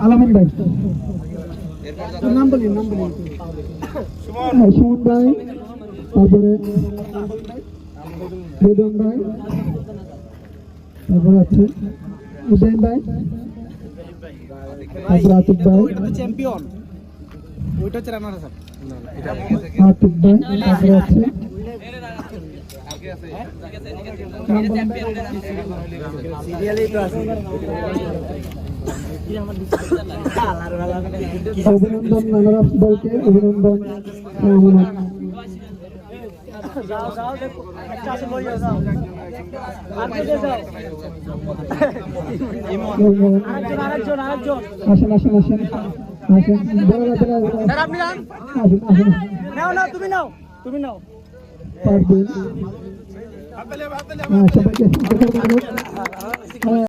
আলামিন ভাই নাম বলুন সুমন ভাই, তারপরে বেদন ভাই, তারপরে আছে উদয়ন ভাই, তারপরে আতিক ভাই, চ্যাম্পিয়ন ওইটা হচ্ছে রানার আপ আতিক ভাই, তারপরে আছে অভিনন্দন নানারাফ দলকে, অভিনন্দন। আসেন আসেন আসেন আসেন, তুমি নাও সবাইকে